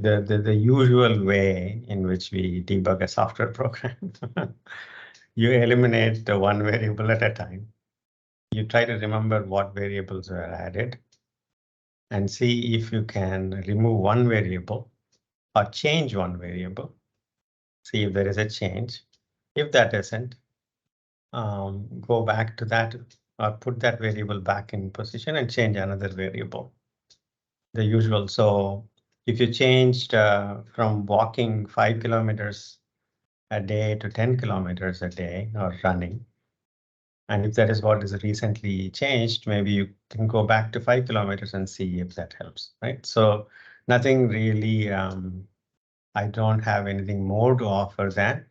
the usual way in which we debug a software program. You eliminate the one variable at a time. You try to remember what variables were added and see if you can remove one variable or change one variable. See if there is a change. If that isn't, go back to that or put that variable back in position and change another variable. The usual. So if you changed from walking 5 kilometers a day to 10 kilometers a day or running, and if that is what is recently changed, maybe you can go back to 5 kilometers and see if that helps, right? So nothing really, I don't have anything more to offer than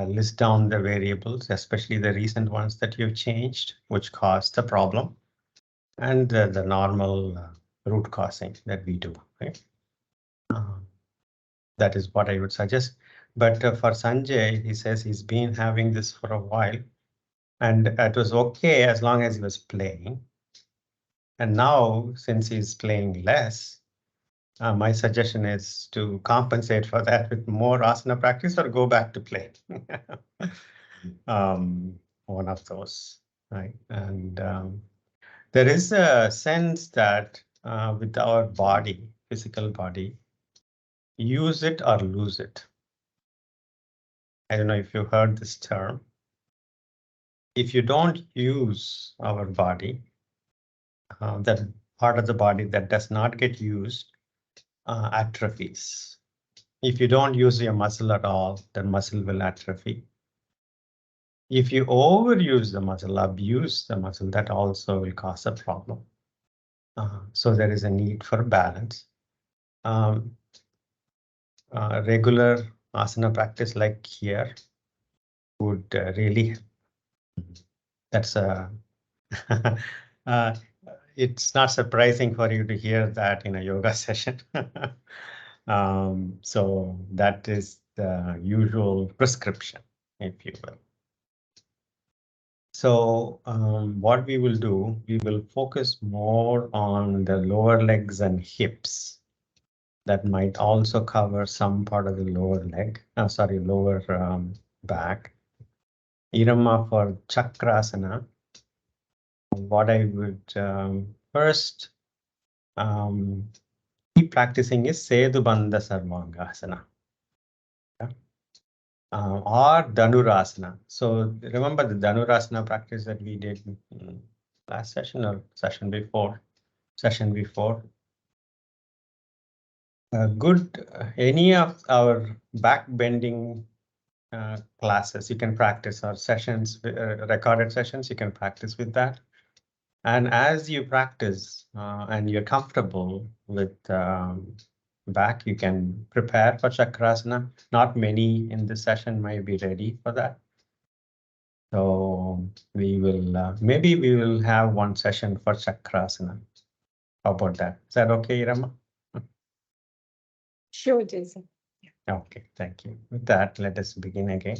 list down the variables, especially the recent ones that you've changed, which caused the problem, and the normal root causing that we do, right? That is what I would suggest. But for Sanjay, he says he's been having this for a while, and it was okay as long as he was playing. And now, since he's playing less, my suggestion is to compensate for that with more asana practice or go back to play. One of those, right? And there is a sense that with our body, physical body, use it or lose it. I don't know if you heard this term. If you don't use our body, that part of the body that does not get used atrophies. If you don't use your muscle at all, then muscle will atrophy. If you overuse the muscle, abuse the muscle, that also will cause a problem. So there is a need for balance. Regular asana practice like here would really, that's a, it's not surprising for you to hear that in a yoga session. So that is the usual prescription, if you will. So what we will do, we will focus more on the lower legs and hips. That might also cover some part of the lower leg, lower back. Irama for Chakrasana. What I would first keep practicing is Sedubandha Sarvangasana. Or Dhanurasana. So remember the Dhanurasana practice that we did last session or session before. Good. Any of our back bending classes you can practice, or sessions, recorded sessions, you can practice with that. And as you practice and you're comfortable with back, you can prepare for Chakrasana. Not many in this session might be ready for that. So we will, maybe we will have one session for Chakrasana. How about that? Is that okay, Rama? Sure, Jason. Okay, thank you. With that, let us begin again.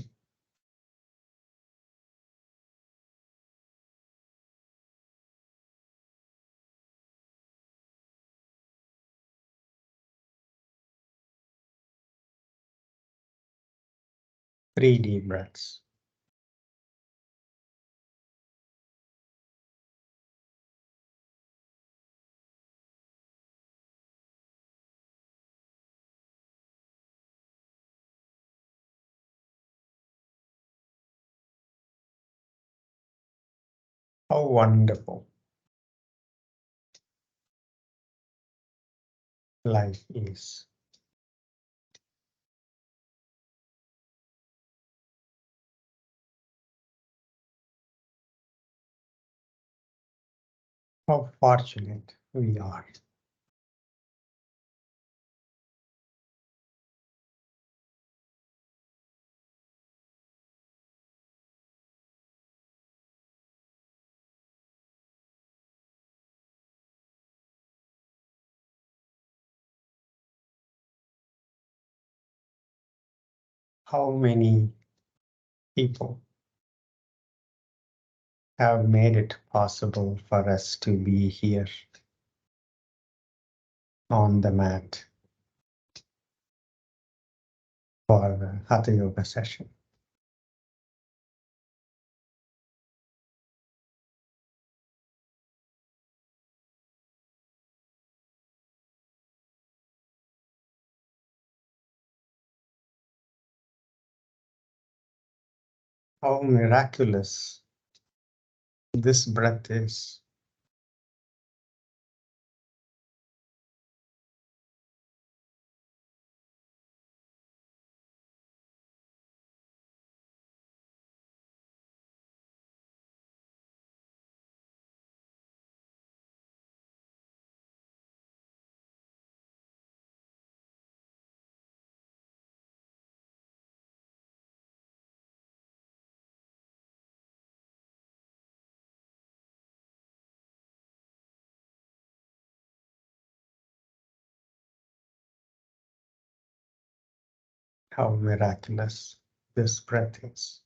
Three deep breaths. How wonderful life is. How fortunate we are. How many people have made it possible for us to be here on the mat for a Hatha Yoga session. How miraculous this breath is. How miraculous this breath is.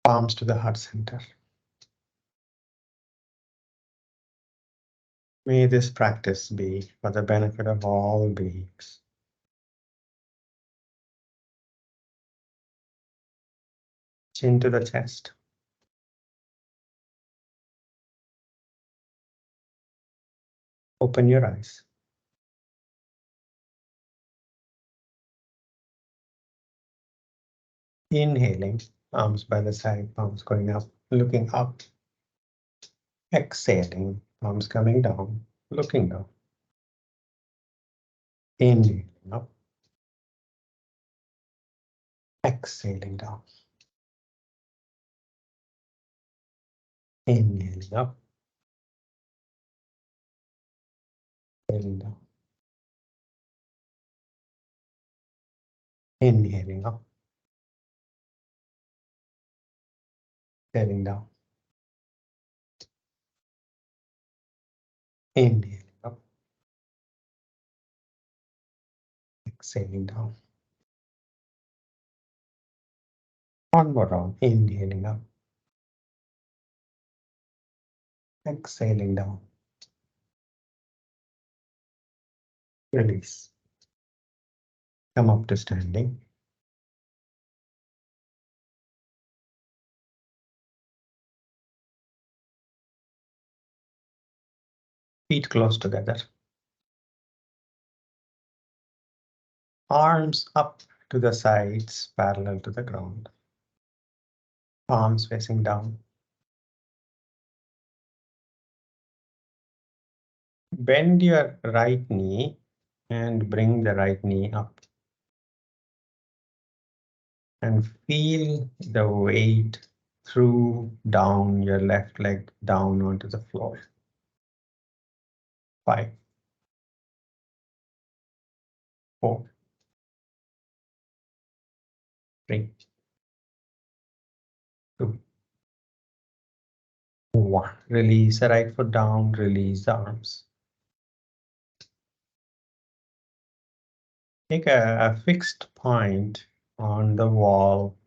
Palms to the heart center. May this practice be for the benefit of all beings. Chin to the chest. Open your eyes. Inhaling, arms by the side, palms going up, looking up. Exhaling, palms coming down, looking down. Inhaling up. Exhaling down. Inhaling up. Exhaling down. Inhaling up. Exhaling down. Inhaling up. Exhaling down. One more round. Inhaling up. Exhaling down. Release. Come up to standing. Feet close together. Arms up to the sides, parallel to the ground. Palms facing down. Bend your right knee and bring the right knee up. And feel the weight through down your left leg down onto the floor. 5, 4, 3, 2, 1. Release the right foot down, release the arms. Take a fixed point on the wall,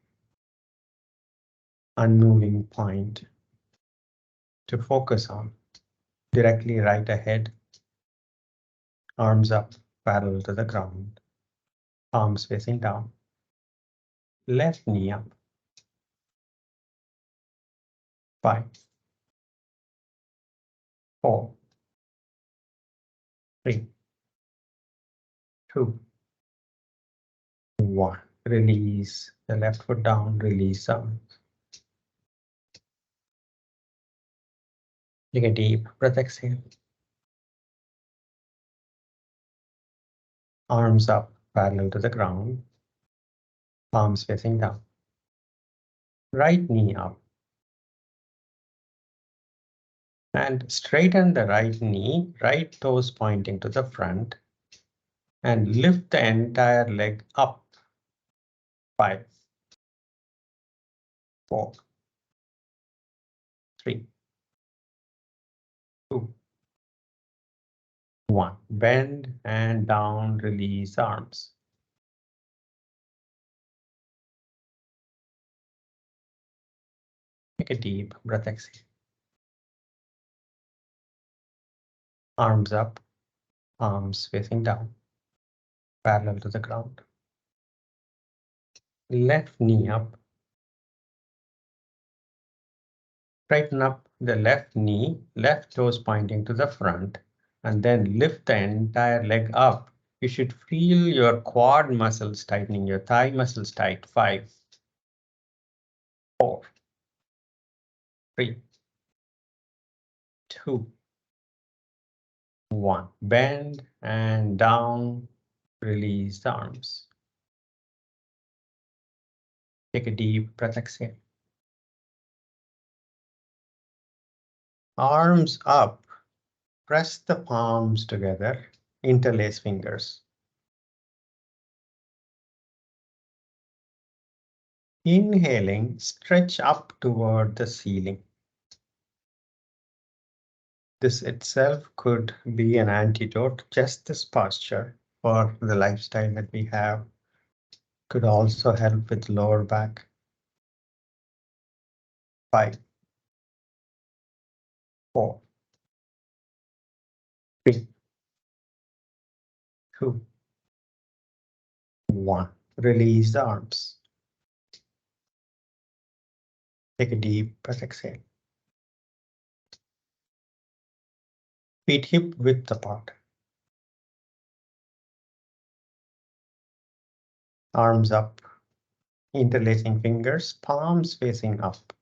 unmoving point to focus on. Directly right ahead, arms up, parallel to the ground, palms facing down. Left knee up. 5, 4, 3, 2, 1. Release the left foot down, release arms. Take a deep breath, exhale. Arms up, parallel to the ground, palms facing down. Right knee up. And straighten the right knee, right toes pointing to the front, and lift the entire leg up. 5, 4, 3, 2, 1. Bend and down, release arms. Take a deep breath, exhale. Arms up, arms facing down, parallel to the ground. Left knee up. Straighten up the left knee, left toes pointing to the front, and then lift the entire leg up. You should feel your quad muscles tightening, your thigh muscles tight. 5, 4, 3, 2, 1. Bend and down, release the arms. Take a deep breath, exhale. Arms up, press the palms together, interlace fingers. Inhaling, stretch up toward the ceiling. This itself could be an antidote. Just this posture for the lifestyle that we have could also help with lower back. 5, 4, 3, 2, 1. Release the arms. Take a deep breath, exhale. Feet hip width apart. Arms up, interlacing fingers, palms facing up.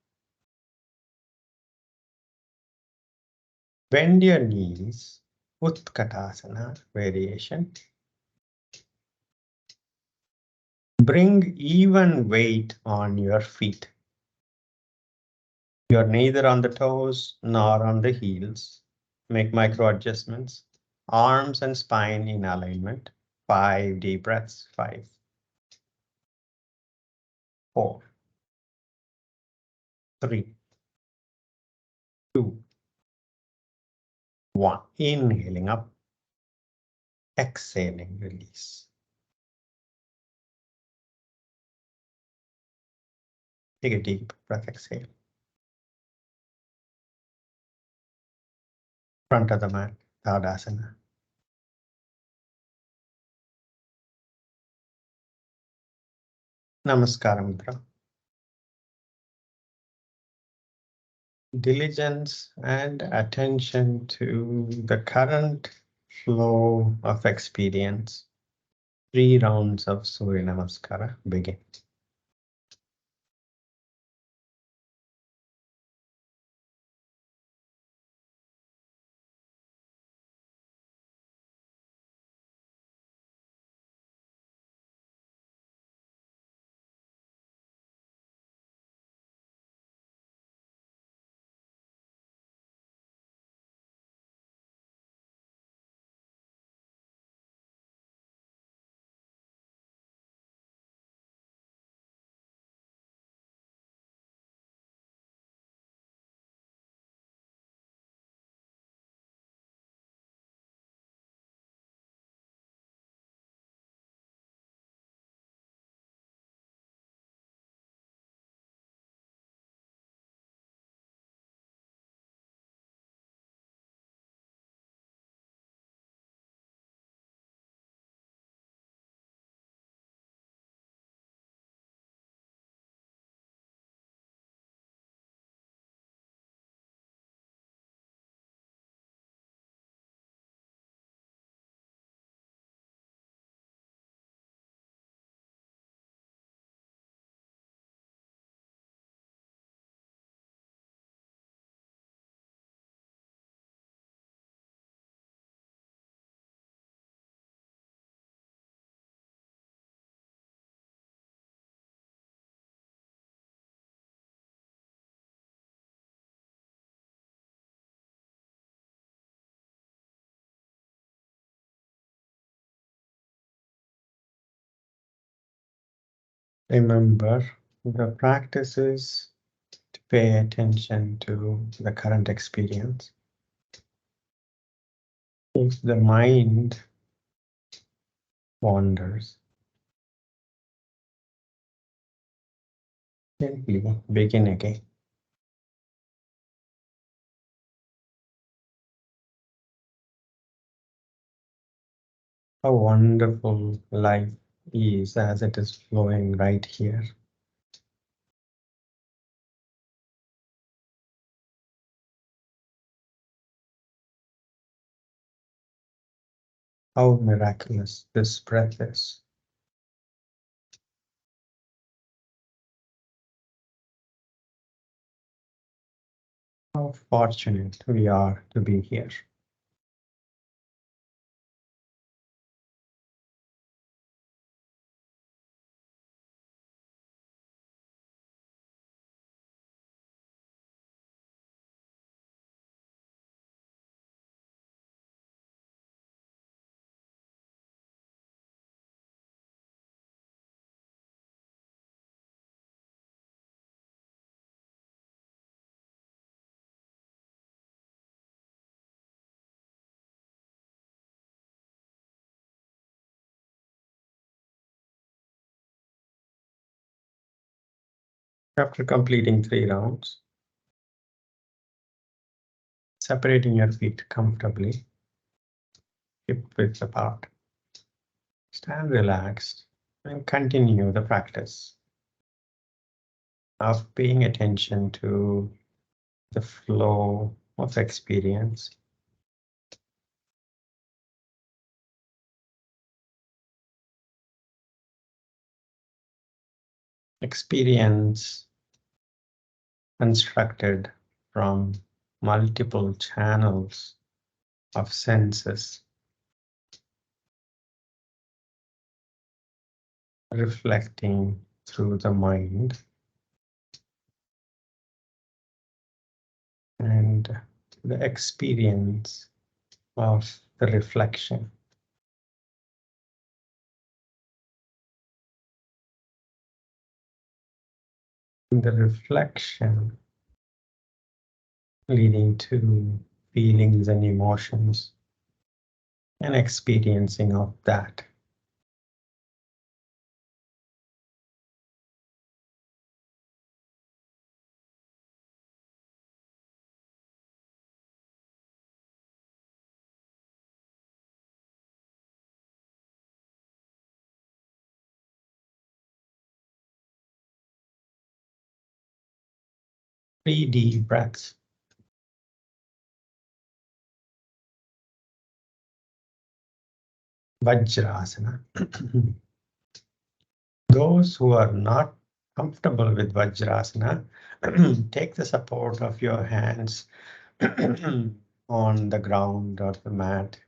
Bend your knees, Utkatasana variation. Bring even weight on your feet. You're neither on the toes nor on the heels. Make micro adjustments. Arms and spine in alignment. 5 deep breaths. 5, 4, 3, 2, 1. Inhaling up. Exhaling, release. Take a deep breath, exhale. Front of the mat, Tadasana. Namaskara Mudra. Diligence and attention to the current flow of experience. 3 rounds of Surya Namaskara begin. Remember, the practice is to pay attention to the current experience. If the mind wanders, gently begin again. How wonderful life is as it is flowing right here. How miraculous this breath is. How fortunate we are to be here. After completing 3 rounds, separating your feet comfortably, hip width apart, stand relaxed, and continue the practice of paying attention to the flow of experience. Experience constructed from multiple channels of senses, reflecting through the mind, and the experience of the reflection. The reflection leading to feelings and emotions and experiencing of that. Three deep breaths. Vajrasana. Those who are not comfortable with Vajrasana, take the support of your hands on the ground or the mat.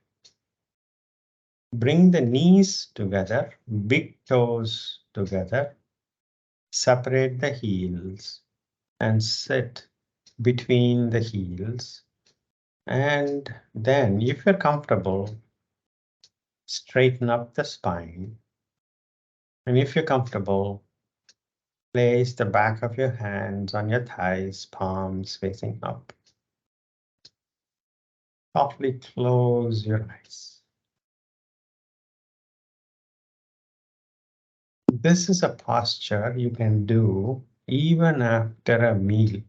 Bring the knees together, big toes together, separate the heels and sit between the heels. And then, if you're comfortable, straighten up the spine. And if you're comfortable, place the back of your hands on your thighs, palms facing up. Softly close your eyes. This is a posture you can do even after a meal.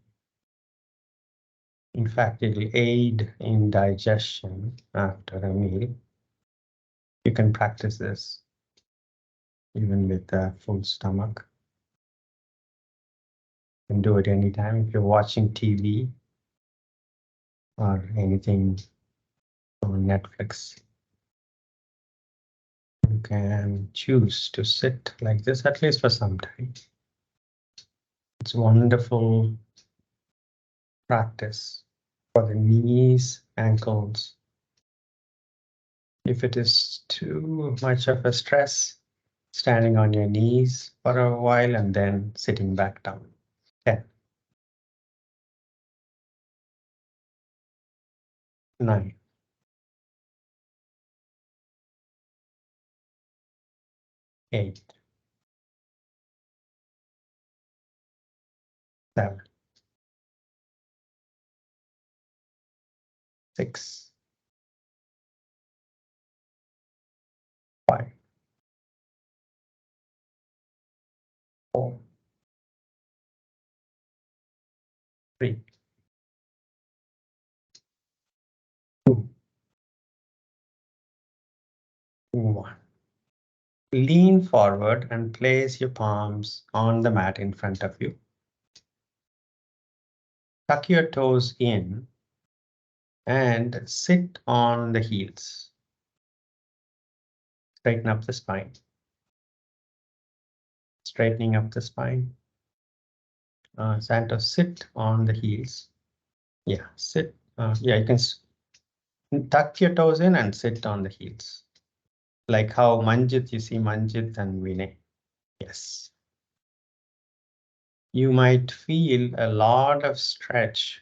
In fact, it will aid in digestion after a meal. You can practice this even with a full stomach. You can do it anytime if you're watching TV or anything on Netflix. You can choose to sit like this at least for some time. It's wonderful practice for the knees, ankles. If it is too much of a stress, standing on your knees for a while and then sitting back down. 10, 9, eight, 7, 6, 5, 4, 3, 2, 1. Lean forward and place your palms on the mat in front of you. Tuck your toes in and sit on the heels. Straighten up the spine. Straightening up the spine. Santos, sit on the heels. Yeah, sit. Yeah, you can tuck your toes in and sit on the heels. Like how Manjit, you see Manjit and Vinay. Yes. You might feel a lot of stretch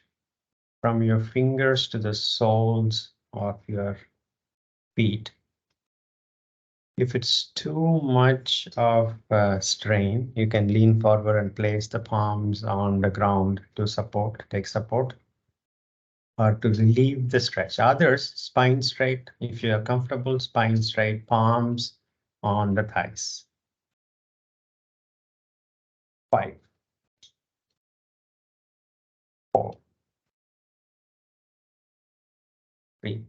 from your fingers to the soles of your feet. If it's too much of a strain, you can lean forward and place the palms on the ground to support, take support, or to relieve the stretch. Others, spine straight. If you are comfortable, spine straight, palms on the thighs. 5, 4, 3,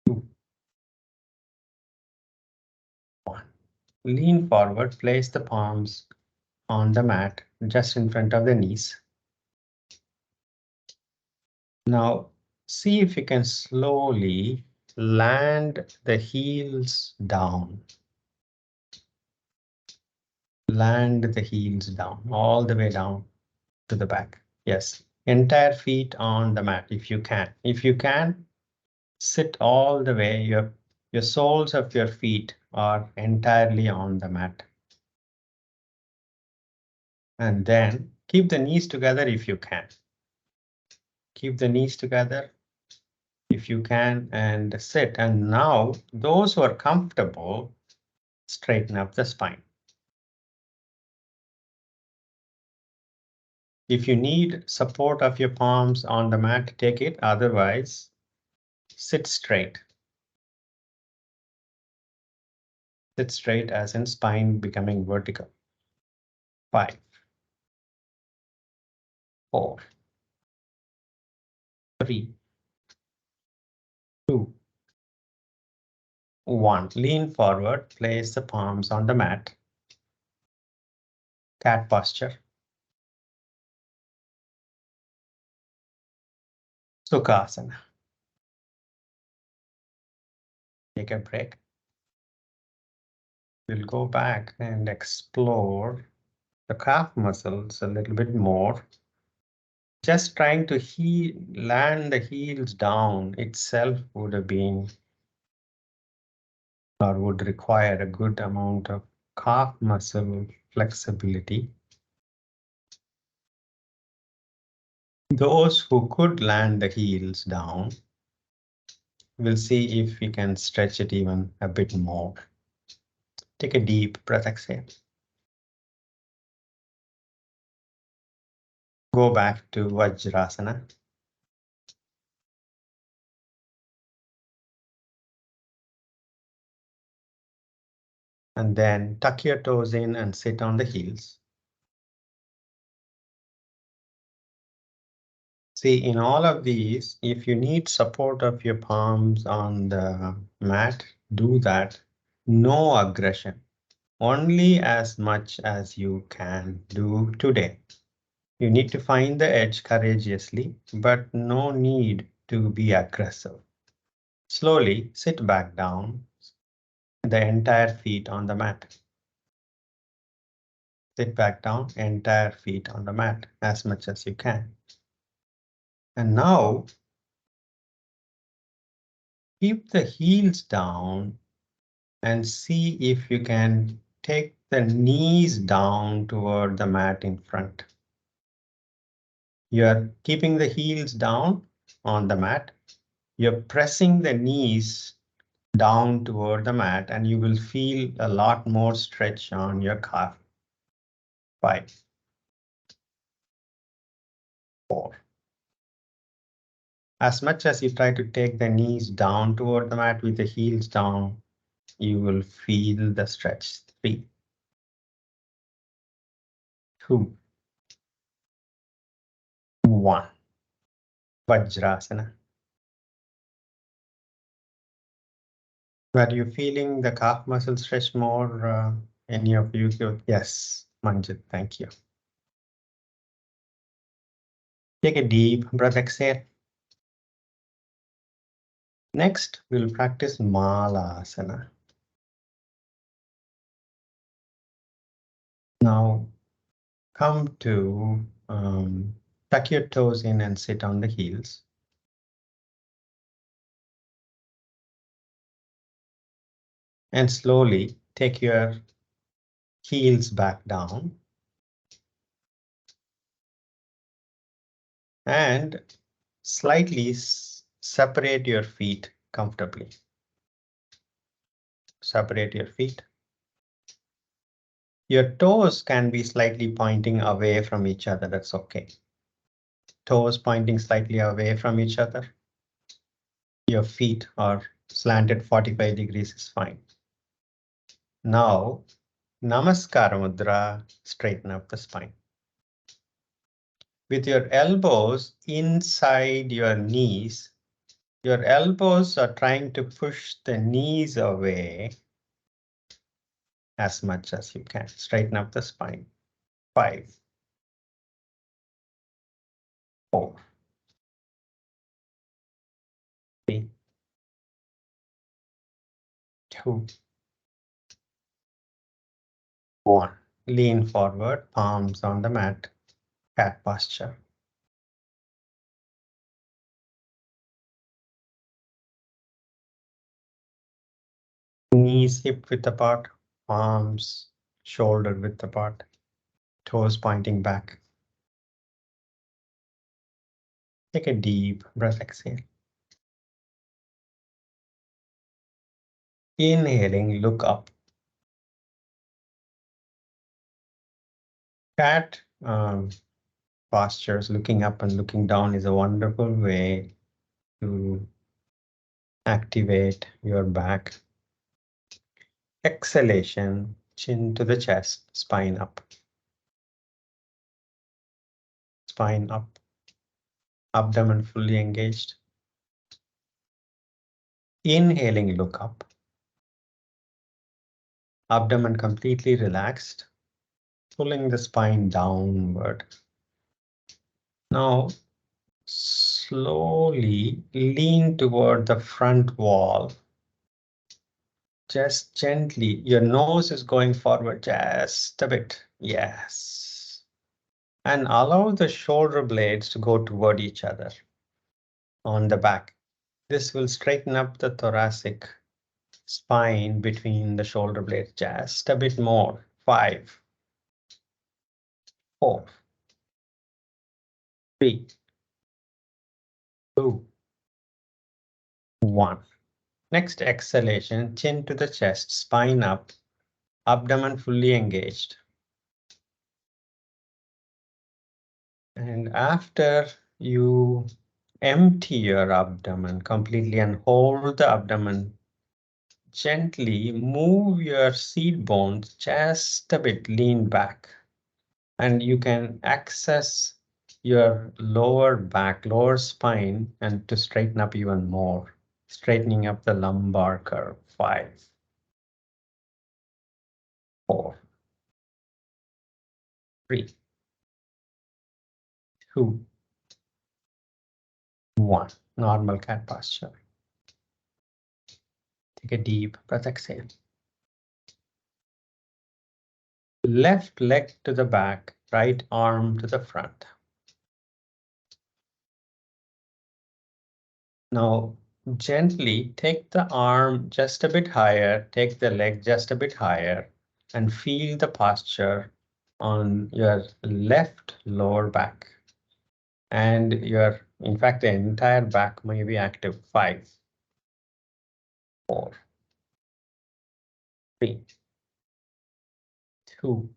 2, 1. Lean forward, place the palms on the mat just in front of the knees. Now, see if you can slowly land the heels down. Land the heels down, all the way down to the back. Yes, entire feet on the mat if you can. If you can, sit all the way. Your soles of your feet are entirely on the mat. And then keep the knees together if you can. Keep the knees together if you can and sit. And now those who are comfortable, straighten up the spine. If you need support of your palms on the mat, take it. Otherwise, sit straight. Sit straight as in spine becoming vertical. 5, 4, 3, 2, 1. Lean forward, place the palms on the mat. Cat posture. Sukhasana. Take a break. We'll go back and explore the calf muscles a little bit more. Just trying to land the heels down itself would have been or would require a good amount of calf muscle flexibility. Those who could land the heels down, we'll see if we can stretch it even a bit more. Take a deep breath, exhale. Go back to Vajrasana. And then tuck your toes in and sit on the heels. See, in all of these, if you need support of your palms on the mat, do that. No aggression, only as much as you can do today. You need to find the edge courageously, but no need to be aggressive. Slowly sit back down, the entire feet on the mat. Sit back down, entire feet on the mat as much as you can. And now keep the heels down and see if you can take the knees down toward the mat in front. You're keeping the heels down on the mat. You're pressing the knees down toward the mat and you will feel a lot more stretch on your calf. 5, 4. As much as you try to take the knees down toward the mat with the heels down, you will feel the stretch. 3, 2, 1. Vajrasana. Were you feeling the calf muscle stretch more? Any of you? Yes, Manjit, thank you. Take a deep breath, exhale. Next, we'll practice Malasana. Now, come to tuck your toes in and sit on the heels. And slowly take your heels back down. And slightly separate your feet comfortably. Separate your feet. Your toes can be slightly pointing away from each other. That's okay. Toes pointing slightly away from each other. Your feet are slanted 45 degrees is fine. Now, Namaskara Mudra, straighten up the spine. With your elbows inside your knees, your elbows are trying to push the knees away as much as you can. Straighten up the spine. 5, 4, 3, 2, 1. Lean forward, palms on the mat, cat posture. Knees hip width apart, palms shoulder width apart, toes pointing back. Take a deep breath, exhale. Inhaling, look up. Cat postures, looking up and looking down is a wonderful way to activate your back. Exhalation, chin to the chest, spine up. Spine up. Abdomen fully engaged. Inhaling, look up. Abdomen completely relaxed, pulling the spine downward. Now, slowly lean toward the front wall. Just gently, your nose is going forward just a bit. Yes. And allow the shoulder blades to go toward each other on the back. This will straighten up the thoracic spine between the shoulder blades just a bit more. 5, 4, 3, 2, 1. Next exhalation, chin to the chest, spine up, abdomen fully engaged. And after you empty your abdomen completely and hold the abdomen, gently move your seat bones just a bit, lean back. And you can access your lower back, lower spine, and to straighten up even more, straightening up the lumbar curve. 5, 4, 3, 2, 1. Normal cat posture. Take a deep breath, exhale. Left leg to the back, right arm to the front. Now, gently take the arm just a bit higher, take the leg just a bit higher, and feel the posture on your left lower back. And in fact, the entire back may be active. 5, 4, 3, 2,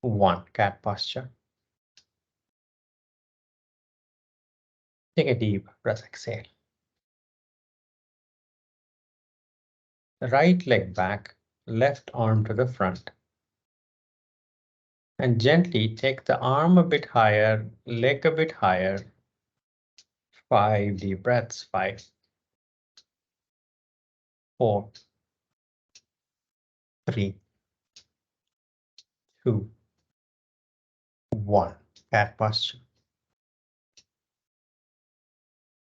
1. Cat posture. Take a deep breath, exhale. Right leg back, left arm to the front. And gently take the arm a bit higher, leg a bit higher. 5 deep breaths, 5, 4, 3, 2, 1. Cat posture.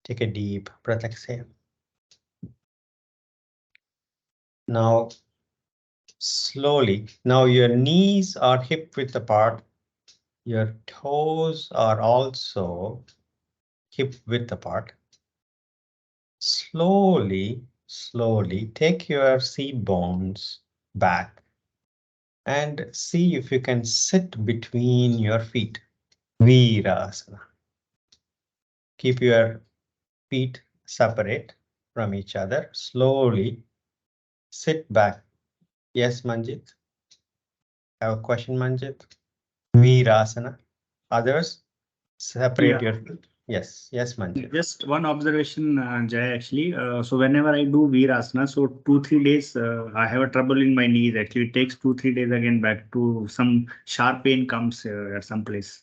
Take a deep breath, exhale. Now, slowly, now your knees are hip width apart. Your toes are also hip width apart. Slowly, slowly take your seat bones back and see if you can sit between your feet. Veerasana. Keep your feet separate from each other. Slowly sit back. Yes, Manjit? Have a question, Manjit? Veerasana. Others, separate your feet. Yes, yes, Manjit. Just one observation, Jay, actually. So whenever I do Veerasana, so 2-3 days, I have a trouble in my knees. Actually, it takes 2-3 days again back to some sharp pain comes at some place.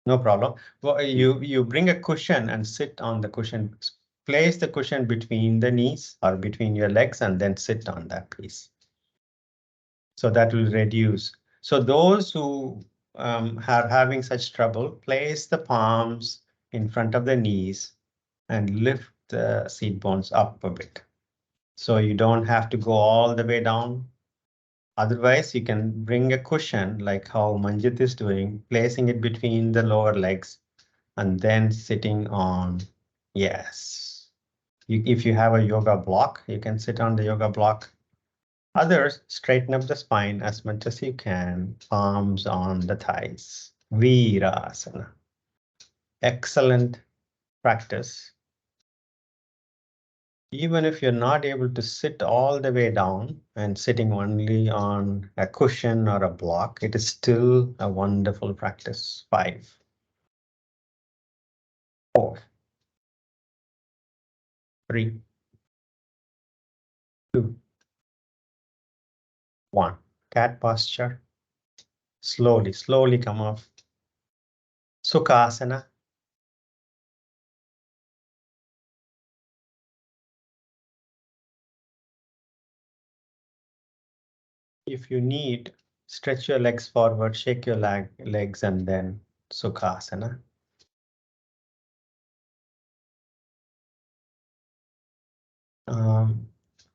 No problem. Well, you bring a cushion and sit on the cushion. Place the cushion between the knees or between your legs and then sit on that piece. So that will reduce. So those who are having such trouble, place the palms in front of the knees and lift the seat bones up a bit. So you don't have to go all the way down. Otherwise, you can bring a cushion like how Manjit is doing, placing it between the lower legs and then sitting on. Yes. If you have a yoga block, you can sit on the yoga block. Others, straighten up the spine as much as you can, palms on the thighs. Veerasana. Excellent practice. Even if you're not able to sit all the way down and sitting only on a cushion or a block, it is still a wonderful practice. 5, 4, 3, 2, 1. Cat posture. Slowly, slowly come off. Sukhasana. If you need, stretch your legs forward, shake your legs, and then Sukhasana.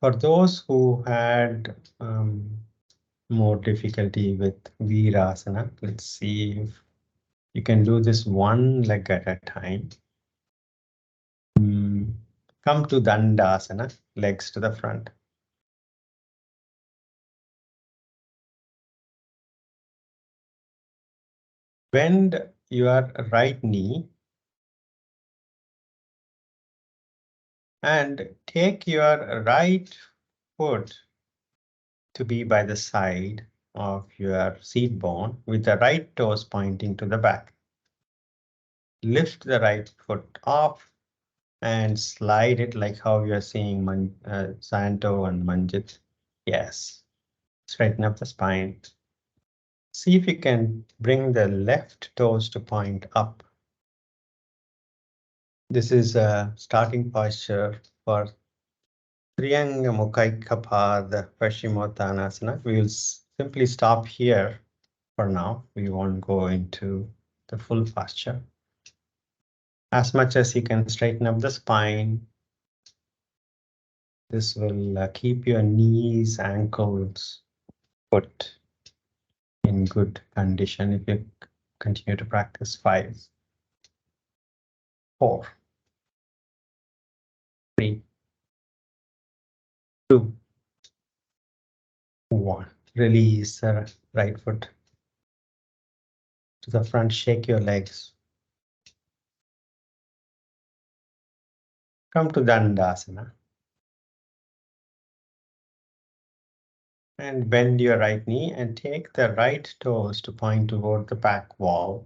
For those who had more difficulty with Veerasana, let's see if you can do this one leg at a time. Come to Dandasana, legs to the front. Bend your right knee and take your right foot to be by the side of your seat bone with the right toes pointing to the back. Lift the right foot off and slide it like how you're seeing Santo and Manjit. Yes. Straighten up the spine. See if you can bring the left toes to point up. This is a starting posture for Triyanga Mukhaikapad Paschimottanasana. We will simply stop here for now. We won't go into the full posture. As much as you can straighten up the spine. This will keep your knees, ankles, foot in good condition if you continue to practice. 5, 4, 3, 2, 1. Release the right foot to the front. Shake your legs. Come to Dandasana. And bend your right knee and take the right toes to point toward the back wall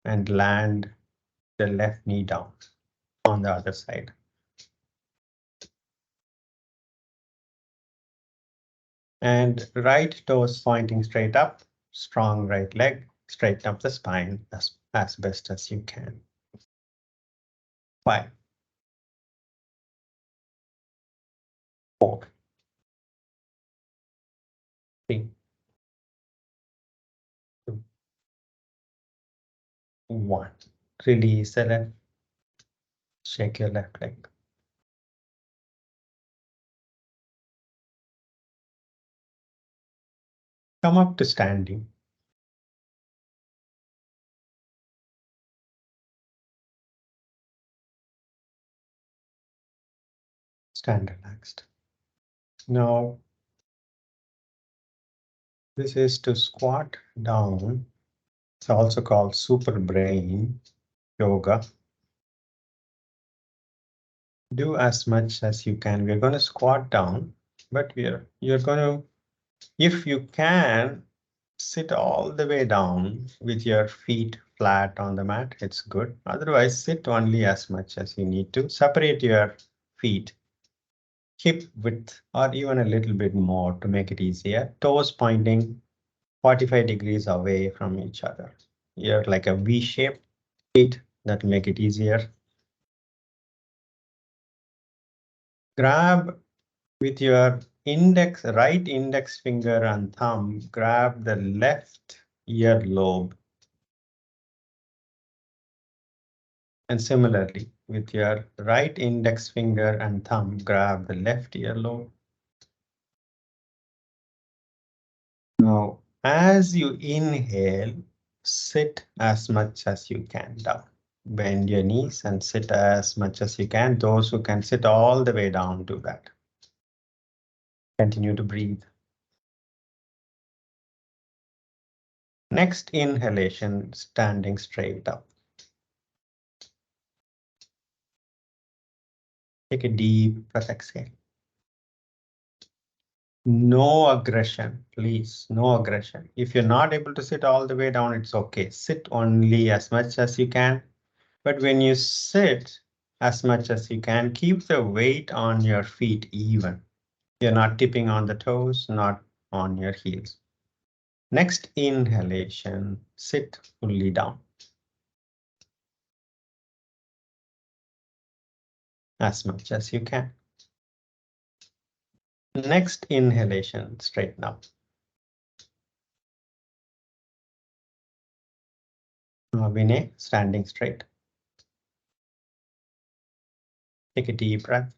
and land the left knee down. on the other side. And right toes pointing straight up, strong right leg, straighten up the spine as best as you can. 5, 4, 3, 2, 1. Release the left. Shake your left leg. Come up to standing. Stand relaxed. Now, this is to squat down. It's also called super brain yoga. Do as much as you can. We're going to squat down, but you're going to, if you can, sit all the way down with your feet flat on the mat. It's good. Otherwise, sit only as much as you need to. Separate your feet hip width or even a little bit more to make it easier. Toes pointing 45 degrees away from each other. You're like a V shape. Feet that make it easier. Grab with your right index finger and thumb, grab the left earlobe. And similarly, with your right index finger and thumb, grab the left earlobe. Now, as you inhale, sit as much as you can down. Bend your knees and sit as much as you can. Those who can sit all the way down, do that. Continue to breathe. Next inhalation, standing straight up. Take a deep breath, exhale. No aggression, please, no aggression. If you're not able to sit all the way down, it's okay. Sit only as much as you can. But when you sit as much as you can, keep the weight on your feet even. You're not tipping on the toes, not on your heels. Next inhalation, sit fully down. As much as you can. Next inhalation, straighten up. Vinay, standing straight. Take a deep breath.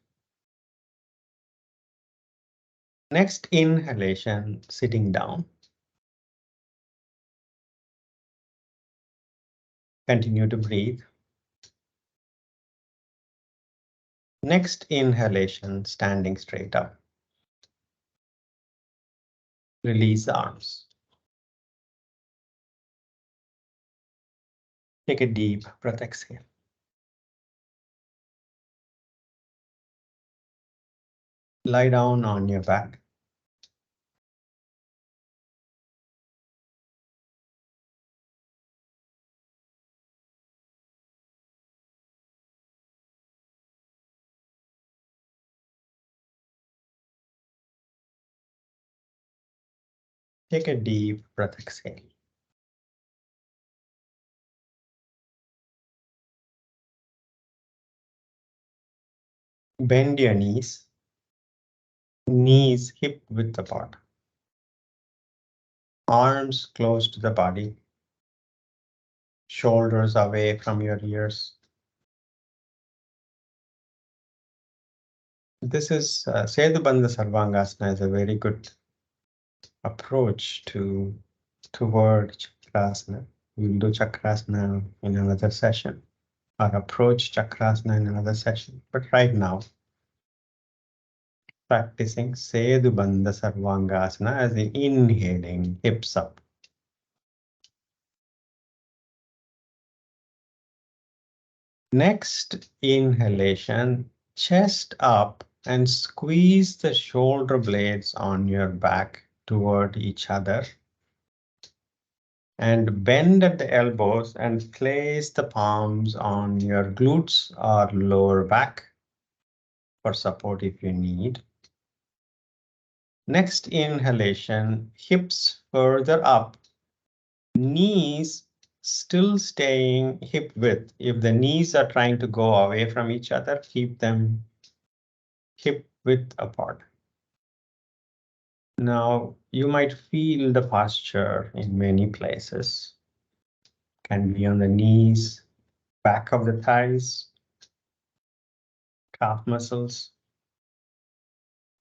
Next inhalation, sitting down. Continue to breathe. Next inhalation, standing straight up. Release the arms. Take a deep breath, exhale. Lie down on your back. Take a deep breath, exhale. Bend your knees. Knees hip width apart. Arms close to the body. Shoulders away from your ears. This is Sedubandha Sarvangasana is a very good approach toward Chakrasana. We'll do Chakrasana in another session. Or approach Chakrasana in another session. But right now, practicing Sedubandha Sarvangasana as the inhaling, hips up. Next inhalation, chest up and squeeze the shoulder blades on your back toward each other. And bend at the elbows and place the palms on your glutes or lower back for support if you need. Next inhalation, hips further up, knees still staying hip width. If the knees are trying to go away from each other, keep them hip width apart. Now, you might feel the posture in many places. Can be on the knees, back of the thighs, calf muscles.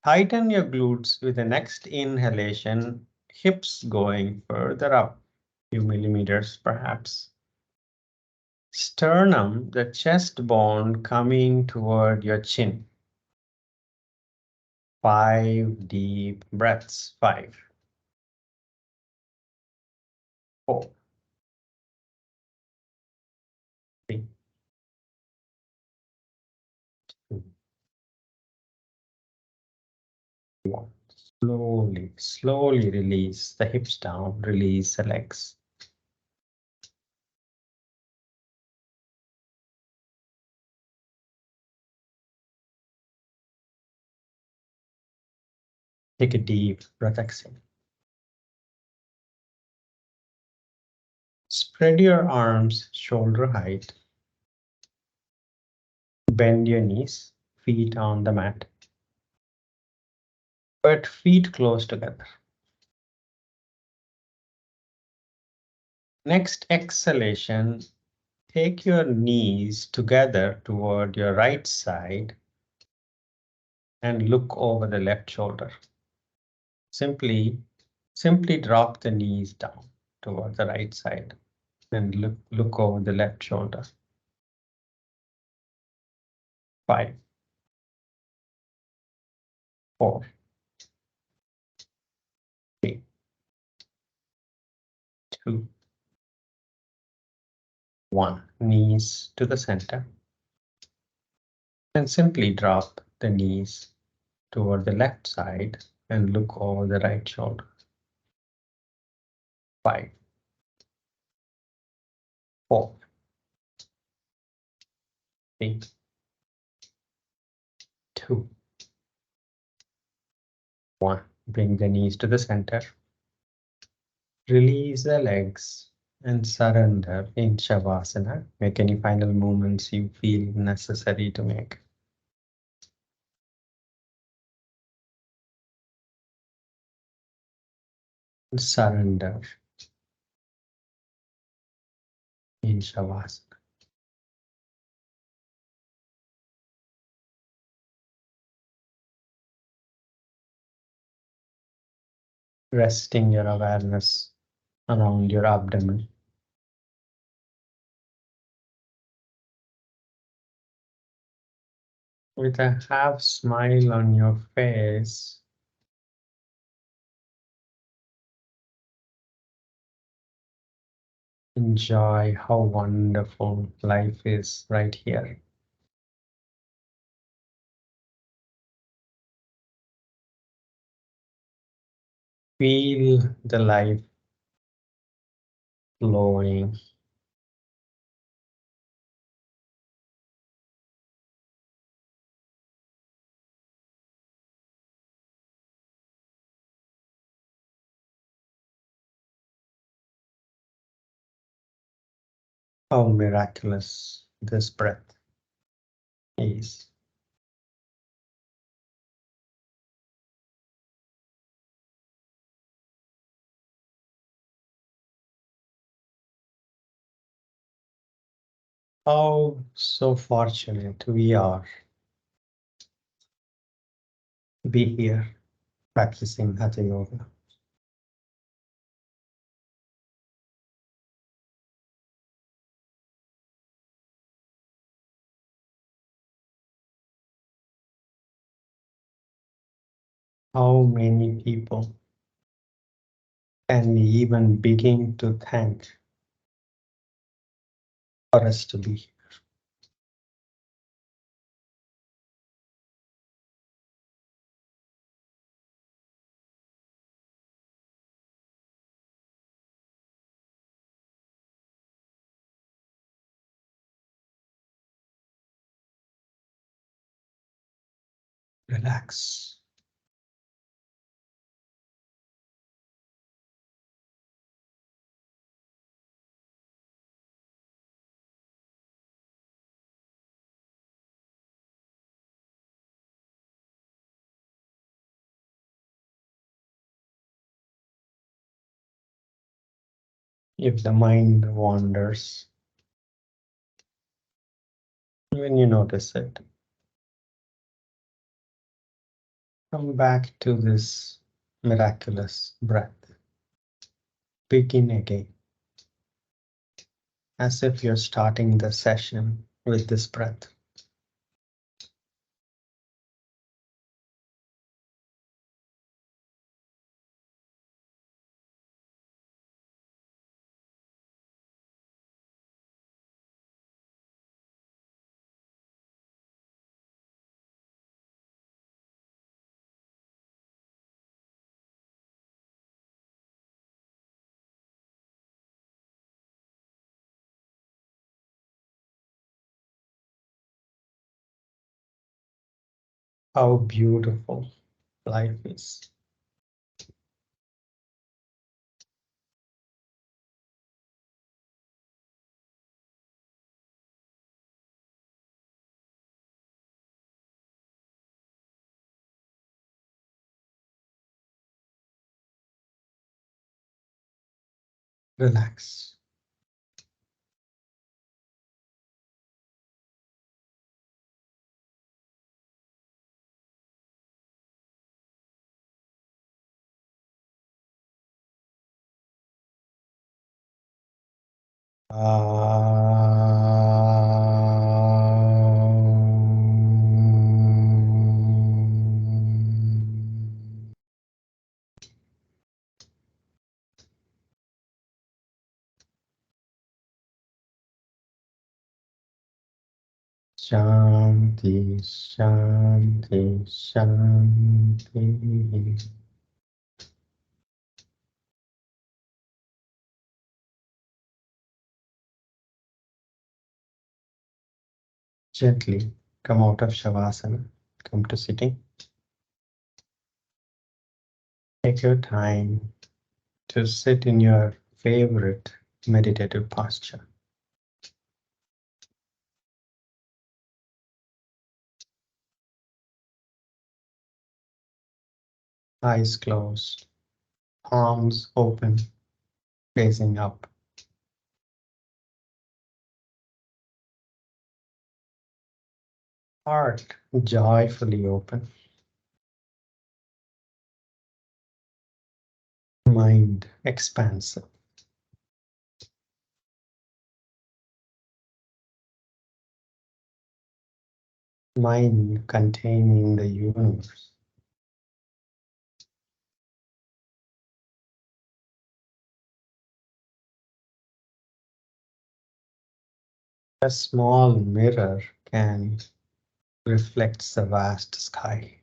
Tighten your glutes with the next inhalation, hips going further up, few millimeters perhaps. Sternum, the chest bone coming toward your chin. 5 deep breaths. 5, 4, 3, 2, 1. Slowly, slowly release the hips down, release the legs. Take a deep breath, exhale. Spread your arms shoulder height. Bend your knees, feet on the mat. But feet close together. Next exhalation, take your knees together toward your right side and look over the left shoulder. Simply drop the knees down toward the right side and look over the left shoulder. 5, 4, 3, 2, 1. Knees to the center. And simply drop the knees toward the left side and look over the right shoulder. 5, 4, 3, 2, 1. Bring the knees to the center. Release the legs and surrender in Shavasana. Make any final movements you feel necessary to make. Surrender in Shavasana. Resting your awareness around your abdomen. With a half smile on your face, enjoy how wonderful life is right here. Feel the life flowing. How miraculous this breath is. How so fortunate we are to be here practicing Hatha Yoga. How many people can we even begin to thank for us to be here? Relax. If the mind wanders, when you notice it, come back to this miraculous breath. Begin again, as if you're starting the session with this breath. How beautiful life is. Relax. Shanti, Shanti, Shanti. Gently come out of Shavasana, come to sitting. Take your time to sit in your favorite meditative posture. Eyes closed, palms open, facing up. Heart joyfully open. Mind expansive. Mind containing the universe. A small mirror can reflect the vast sky.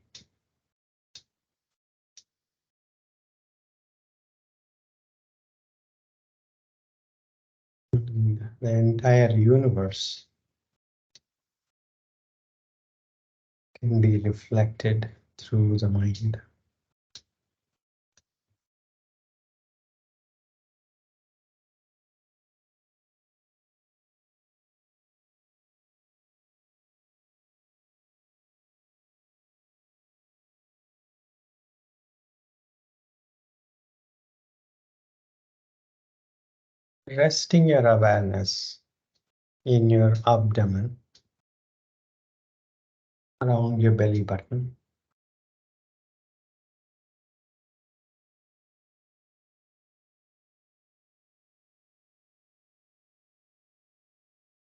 The entire universe can be reflected through the mind. Resting your awareness in your abdomen, around your belly button.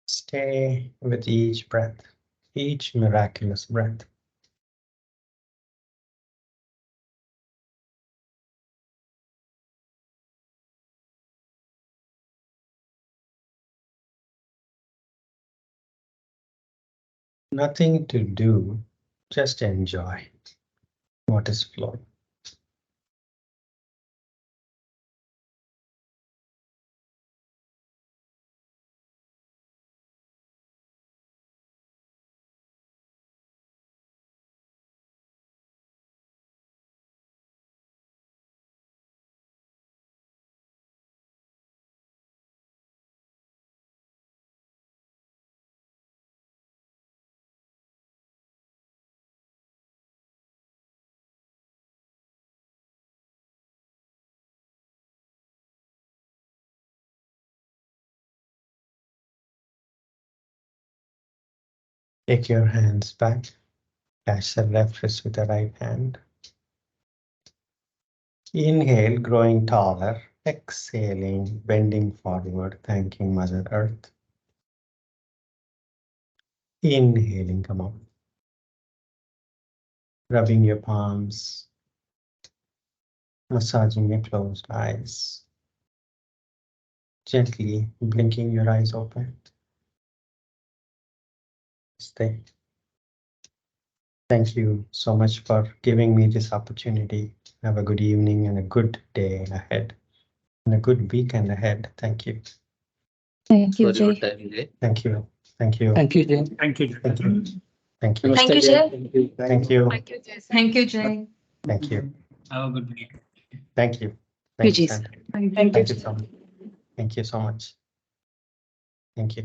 Stay with each breath, each miraculous breath. Nothing to do, just enjoy what is flowing. Take your hands back. Catch the left wrist with the right hand. Inhale, growing taller. Exhaling, bending forward, thanking Mother Earth. Inhaling, come up. Rubbing your palms. Massaging your closed eyes. Gently blinking your eyes open. Stay. Thank you so much for giving me this opportunity. Have a good evening and a good day ahead. And a good weekend ahead. Thank you. Thank you, Jay. Thank you. Thank you. Thank you, Jay. Thank you. Thank you. Thank you. Thank you, Jay. Thank you. Thank you, Jay. Thank you. Have a good day. Thank you. Thank Thanks, you. and Thank thank you so much. Thank you so much. Thank you.